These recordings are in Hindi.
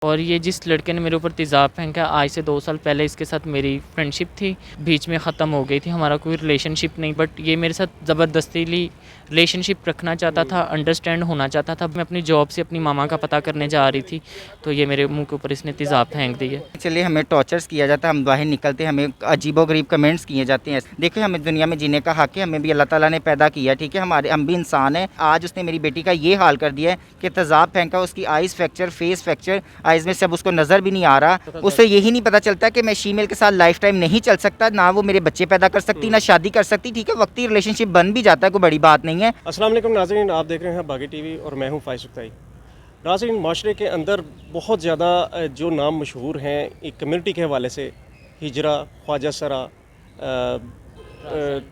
और ये जिस लड़के ने मेरे ऊपर तेज़ाब फेंका, आज से 2 साल पहले इसके साथ मेरी फ्रेंडशिप थी, बीच में ख़त्म हो गई थी, हमारा कोई रिलेशनशिप नहीं। बट ये मेरे साथ ज़बरदस्तीली रिलेशनशिप रखना चाहता था, अंडरस्टैंड होना चाहता था। मैं अपनी जॉब से अपनी मामा का पता करने जा रही थी, तो ये मेरे मुँह के ऊपर इसने तेज़ाब फेंक दी है। चलिए हमें टॉर्चर्स किया जाता है, हम बाहर निकलते हैं, हमें अजीबोगरीब कमेंट्स किए जाते हैं। देखिए हमें दुनिया में जीने का हक है, हमें भी अल्लाह ताला ने पैदा किया, ठीक है, हम भी इंसान हैं। आज उसने मेरी बेटी का ये हाल कर दिया है कि तेज़ाब फेंका, उसकी eyes fracture, face fracture, eyes में सब उसको नज़र भी नहीं आ रहा। उसे यही नहीं पता चलता कि मैं शीमेल के साथ लाइफ टाइम नहीं चल सकता, ना वो मेरे बच्चे पैदा कर सकती, ना शादी कर सकती, ठीक है। वक्ती रिलेशनशिप बन भी जाता है, कोई बड़ी बात नहीं है। अस्सलाम वालेकुम नाज़रीन, आप देख रहे हैं बागी टीवी और मैं हूं फ़ाइज़ सुख्ताई। नाज़रीन, माशरे के अंदर बहुत ज़्यादा जो नाम मशहूर हैं एक कम्युनिटी के हवाले से, हिजरा, ख्वाजा सरा,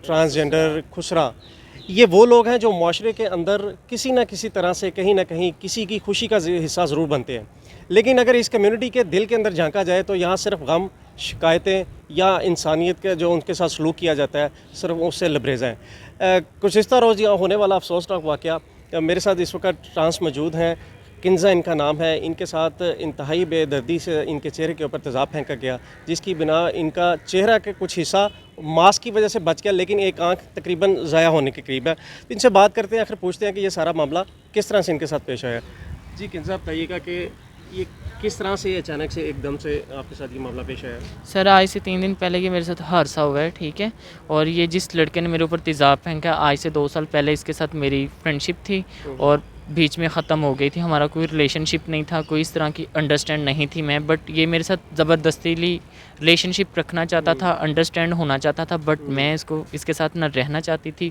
ट्रांसजेंडर, खुसरा, ये वो लोग हैं जो माशरे के अंदर किसी न किसी तरह से कहीं ना कहीं किसी की खुशी का हिस्सा ज़रूर बनते हैं। लेकिन अगर इस कम्युनिटी के दिल के अंदर झांका जाए तो यहाँ सिर्फ गम, शिकायतें या इंसानियत का जो उनके साथ सलूक किया जाता है, सिर्फ उससे लबरेज़ हैं। गुज़िश्ता रोज़ यहाँ होने वाला अफसोसनाक वाक़या, मेरे साथ इस वक्त ट्रांस मौजूद हैं। किन्ज़ा इनका नाम है। इनके साथ इंतहाई बेदर्दी से इनके चेहरे के ऊपर तेज़ाब फेंका गया, जिसकी बिना इनका चेहरा के कुछ हिस्सा मास्क की वजह से बच गया, लेकिन एक आंख तकरीबन ज़ाया होने के करीब है। इनसे बात करते हैं, आखिर पूछते हैं कि ये सारा मामला किस तरह से इनके साथ पेश आया। जी किन्ज़ा, बताइएगा कि ये किस तरह से अचानक से एकदम से आपके साथ ये मामला पेश आया? सर, आज से 3 दिन पहले ये मेरे साथ हादसा हुआ है, ठीक है। और ये जिस लड़के ने मेरे ऊपर तेज़ाब फेंका, आज से 2 साल पहले इसके साथ मेरी फ्रेंडशिप थी और बीच में ख़त्म हो गई थी, हमारा कोई रिलेशनशिप नहीं था, कोई इस तरह की अंडरस्टैंड नहीं थी मैं। बट ये मेरे साथ ज़बरदस्तीली रिलेशनशिप रखना चाहता था, अंडरस्टैंड होना चाहता था। बट मैं इसके साथ ना रहना चाहती थी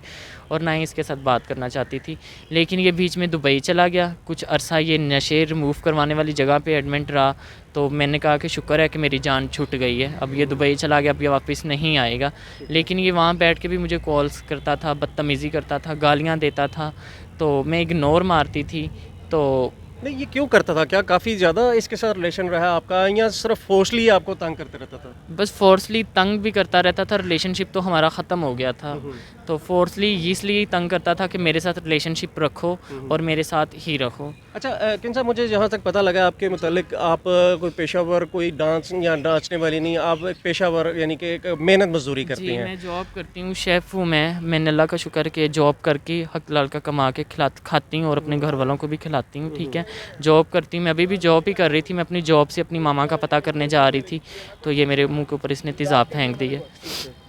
और ना ही इसके साथ बात करना चाहती थी। लेकिन ये बीच में दुबई चला गया, कुछ अरसा ये नशे रिमूव करवाने वाली जगह पे एडमिट रहा। तो मैंने कहा कि शुक्र है कि मेरी जान छूट गई है, अब ये दुबई चला गया, अब ये वापस नहीं आएगा। लेकिन ये वहाँ बैठ के भी मुझे कॉल्स करता था, बदतमीज़ी करता था, गालियाँ देता था, तो मैं इग्नोर मारती थी। तो नहीं, ये क्यों करता था? क्या काफ़ी ज़्यादा इसके साथ रिलेशन रहा आपका, या सिर्फ फोर्सली आपको तंग करते रहता था? बस फोर्सली तंग भी करता रहता था, रिलेशनशिप तो हमारा ख़त्म हो गया था। तो फोर्सली इसलिए तंग करता था कि मेरे साथ रिलेशनशिप रखो और मेरे साथ ही रखो। अच्छा किन्ज़ा, मुझे जहाँ तक पता लगा आपके मुतालिक, आप कोई पेशावर, कोई डांस या नाचने वाली नहीं, आप एक पेशावर यानी कि एक मेहनत मजदूरी करती जी, हैं। मैं जॉब करती हूँ, शेफ़ हूँ मैंने अल्लाह का शुक्र कि जॉब करके हक-हलाल का कमा के खाती हूँ और अपने घर वालों को भी खिलाती हूँ, ठीक है। जॉब करती हूँ, मैं अभी भी जॉब ही कर रही थी। मैं अपनी जॉब से अपनी मामा का पता करने जा रही थी, तो ये मेरे मुँह के ऊपर इसने तेज़ाब फेंक दी है।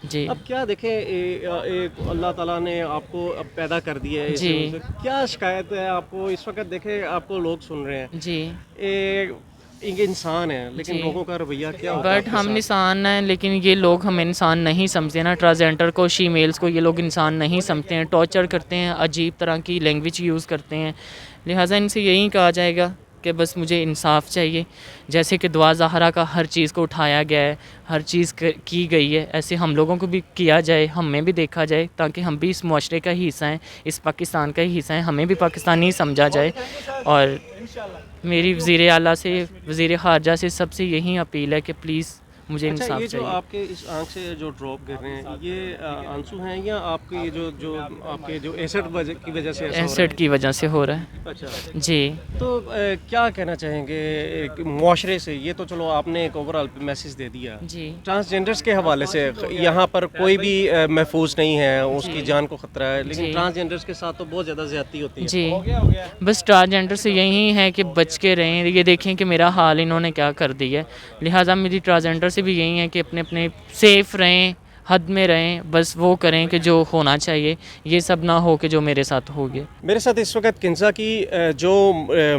जी। अब क्या देखें, अल्लाह ताला ने आपको अब पैदा कर दिया है, जी। क्या शिकायत है आपको इस वक्त? देखें, आपको लोग सुन रहे हैं, जी। एक इंसान है, लेकिन जी। लोगों का रवैया क्या होता है बट आपके हम साथ? इंसान हैं, लेकिन ये लोग हमें इंसान नहीं समझते ना। ट्रांसजेंडर को, शीमेल्स को ये लोग इंसान नहीं समझते हैं, टॉर्चर करते हैं, अजीब तरह की लैंग्वेज यूज़ करते हैं। लिहाजा इनसे यही कहा जाएगा कि बस मुझे इंसाफ चाहिए। जैसे कि दुआ ज़हरा का हर चीज़ को उठाया गया है, हर चीज़ की गई है, ऐसे हम लोगों को भी किया जाए, हमें भी देखा जाए, ताकि हम भी इस मुआशरे का ही हिस्सा हैं, इस पाकिस्तान का ही हिस्सा हैं, हमें भी पाकिस्तानी समझा जाए। और मेरी वज़ीर आला से, वज़ीर ख़ारजा से सबसे यही अपील है कि प्लीज़ मुझे अच्छा, इंसाफ ये जो चाहिए। आपके इस आंख से जो ड्रॉप गिर रहे हैं, ये आंसू हैं या आपके ये जो जो आपके जो एसिड की वजह से ऐसा हो रहा एसिड की वजह से हो रहा है। है? अच्छा, जी। तो क्या कहना चाहेंगे एक मुआशरे से? ये तो चलो आपने एक ओवरऑल मैसेज दे दिया। जी। ट्रांसजेंडर्स के हवाले से यहाँ पर कोई भी महफूज नहीं है, उसकी जान को ख़तरा है, लेकिन जी। ट्रांसजेंडर्स के साथ तो बहुत ज़्यादा ज़्यादती होती है। जी। बस ट्रांसजेंडर से यही है कि बच के रहें। ये देखें कि मेरा हाल इन्होंने क्या कर दिया है। लिहाजा मेरी ट्रांसजेंडर से भी यही है कि अपने अपने सेफ़ रहें, हद में रहें, बस वो करें कि जो होना चाहिए, ये सब ना हो कि जो मेरे साथ हो गया। मेरे साथ इस वक्त किन्ज़ा की जो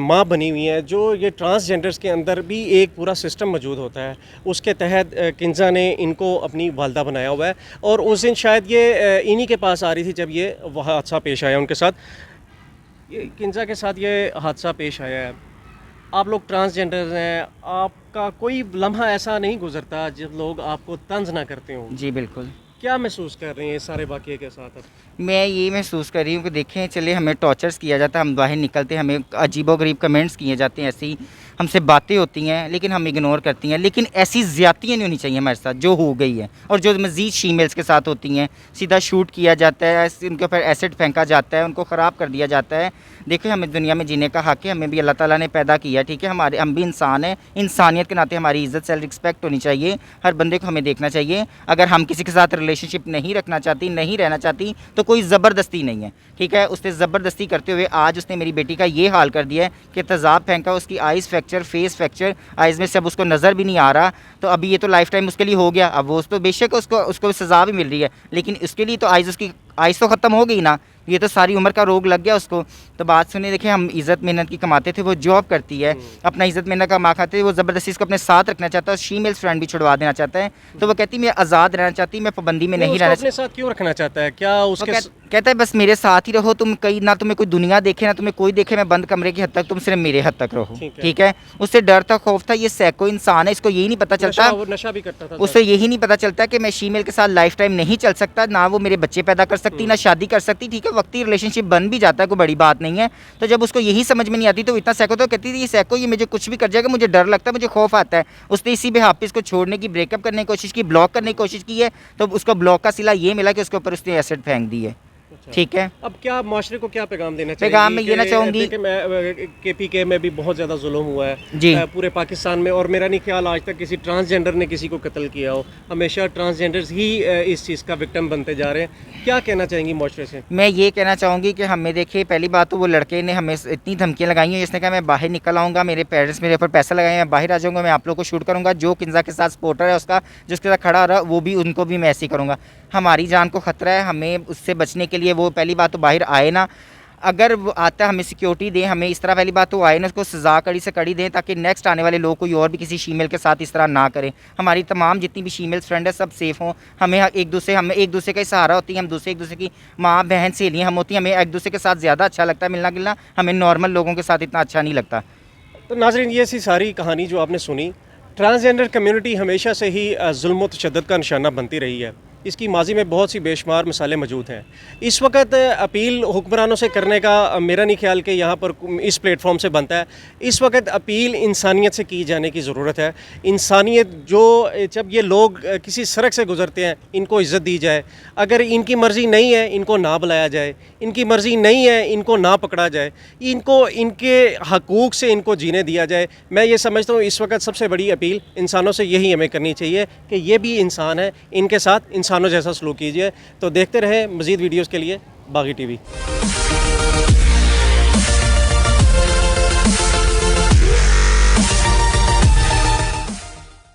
माँ बनी हुई है, जो ये ट्रांसजेंडर्स के अंदर भी एक पूरा सिस्टम मौजूद होता है, उसके तहत किन्ज़ा ने इनको अपनी वालदा बनाया हुआ है। और उस दिन शायद ये इन्हीं के पास आ रही थी जब ये हादसा पेश आया उनके साथ। ये किन्ज़ा के साथ ये हादसा पेश आया है। आप लोग ट्रांसजेंडर्स हैं, आपका कोई लम्हा ऐसा नहीं गुजरता जब लोग आपको तंज ना करते हों। जी बिल्कुल। क्या महसूस कर रहे हैं इस सारे वाक़ये के साथ अब? मैं ये महसूस कर रही हूँ कि देखें, चलिए हमें टॉर्चर्स किया जाता है, हम बाहर निकलते हैं, हमें अजीबोगरीब कमेंट्स किए जाते हैं, ऐसे ही हमसे बातें होती हैं लेकिन हम इग्नोर करती हैं। लेकिन ऐसी ज़्यादतियाँ नहीं होनी चाहिए हमारे साथ जो हो गई है, और जो मज़ीद फीमेल्स के साथ होती हैं। सीधा शूट किया जाता है, उनके ऊपर एसिड फेंका जाता है, उनको ख़राब कर दिया जाता है। देखो हमें दुनिया में जीने का हक़ है, हमें भी अल्लाह ताला ने पैदा किया, ठीक है। हम भी इंसान हैं, इंसानियत के नाते हमारी इज़्ज़त सेल्फ रिस्पेक्ट होनी चाहिए। हर बंदे को हमें देखना चाहिए। अगर हम किसी के साथ रिलेशनशिप नहीं रखना चाहती, नहीं रहना चाहती, तो कोई ज़बरदस्ती नहीं है, ठीक है। उसने ज़बरदस्ती करते हुए आज उसने मेरी बेटी का ये हाल कर दिया है कि तेज़ाब फेंका, उसकी eyes fracture, face fracture, eyes में से अब उसको नज़र भी नहीं आ रहा। तो अभी ये तो लाइफ टाइम उसके लिए हो गया। अब वो तो बेशक उसको सज़ा भी मिल रही है, लेकिन उसके लिए तो उसकी आइज़ तो ख़त्म हो गई ना। ये तो सारी उम्र का रोग लग गया उसको। तो बात सुनिए, देखिए हम इज़्ज़त मेहनत की कमाते थे, वो जॉब करती है, अपना इज़्ज़त मेहनत कमा खाते थे, वो ज़बरदस्ती इसको अपने साथ रखना चाहता है, फीमेल्स फ्रेंड भी छुड़वा देना चाहता है। तो वो कहती मैं आज़ाद रहना चाहती, मैं पाबंदी में नहीं रहना। अपने साथ क्यों रखना चाहता है? क्या उसके कहता है बस मेरे साथ ही रहो, तुम कहीं ना तुम्हें कोई दुनिया देखे ना तुम्हें कोई देखे, मैं बंद कमरे की हद तक, तुम सिर्फ मेरे हद तक रहो, ठीक है। उससे डर था, खौफ था। ये सैको इंसान है, इसको यही नहीं पता चलता, नशा भी करता था, उसे यही नहीं पता चलता कि मैं फीमेल के साथ लाइफ टाइम नहीं चल सकता, ना वो मेरे बच्चे पैदा कर सकती, ना शादी कर सकती, ठीक है। वक्ती रिलेशनशिप बन भी जाता है, कोई बड़ी बात नहीं है। तो जब उसको यही समझ में नहीं आती तो इतना सैको तो कहती थी, ये सैको ये मुझे कुछ भी कर जाएगा, मुझे डर लगता है, मुझे खौफ आता है। उसने इसी बेहाप पे इसको छोड़ने की, ब्रेकअप करने की कोशिश की, ब्लॉक करने की कोशिश की है। तो उसको ब्लॉक का सिला ये मिला कि उसके ऊपर उसने एसिड फेंक दी है, ठीक है। अब क्या माशरे को क्या पैगाम देना चाहिए? पैगाम में ये ना चाहूँगी कि KPK में भी बहुत ज़्यादा जुल्म हुआ है जी, पूरे पाकिस्तान में, और मेरा नहीं ख्याल आज तक किसी ट्रांसजेंडर ने किसी को कत्ल किया हो। हमेशा ट्रांसजेंडर्स ही इस चीज़ का विक्टिम बनते जा रहे हैं। क्या कहना चाहेंगी माशरे से? मैं ये कहना चाहूँगी कि हमें देखिए, पहली बात तो वो लड़के ने हमें इतनी धमकियाँ लगाई हैं, जिसने कहा मैं बाहर निकल आऊँगा, मेरे पेरेंट्स मेरे ऊपर पैसा लगाए, मैं बाहर आ जाऊँगा, मैं आप लोग को शूट करूँगा। जो किन्जा के साथ सपोर्टर है उसका, जिसके साथ खड़ा रहा, वो भी उनको भी मैं ऐसे ही करूँगा। हमारी जान को ख़तरा है, हमें उससे बचने के लिए वो पहली बात तो बाहर आए ना। अगर वो आता है हमें सिक्योरिटी दें, हमें इस तरह पहली बात तो आए ना, उसको सज़ा कड़ी से कड़ी दें, ताकि नेक्स्ट आने वाले लोग कोई और भी किसी फीमेल के साथ इस तरह ना करें। हमारी तमाम जितनी भी फीमेल्स फ्रेंड है सब सेफ़ हों। हमें एक दूसरे का ही सहारा होती है, हम एक दूसरे की माँ बहन सहेलियाँ हम होती हैं। हमें एक दूसरे के साथ ज़्यादा अच्छा लगता है मिलना गिलना, हमें नॉर्मल लोगों के साथ इतना अच्छा नहीं लगता। तो नाज़रीन, ये सी सारी कहानी जो आपने सुनी, ट्रांसजेंडर कम्युनिटी हमेशा से ही जुल्म व तशद्दुद का निशाना बनती रही है। इसकी माजी में बहुत सी बेशुमार मिसालें मौजूद हैं। इस वक्त अपील हुक्मरानों से करने का मेरा नहीं ख्याल कि यहाँ पर इस प्लेटफॉर्म से बनता है। इस वक्त अपील इंसानियत से की जाने की ज़रूरत है। इंसानियत जो, जब ये लोग किसी सड़क से गुज़रते हैं, इनको इज़्ज़त दी जाए। अगर इनकी मर्ज़ी नहीं है, इनको ना बुलाया जाए। इनकी मर्ज़ी नहीं है, इनको ना पकड़ा जाए। इनको इनके हकूक़ से इनको जीने दिया जाए। मैं ये समझता हूँ इस वक्त सबसे बड़ी अपील इंसानों से यही हमें करनी चाहिए कि ये भी इंसान है, इनके साथ इंसानों जैसा सलूक कीजिए। तो देखते रहें मज़ीद वीडियोज़ के लिए बागी TV।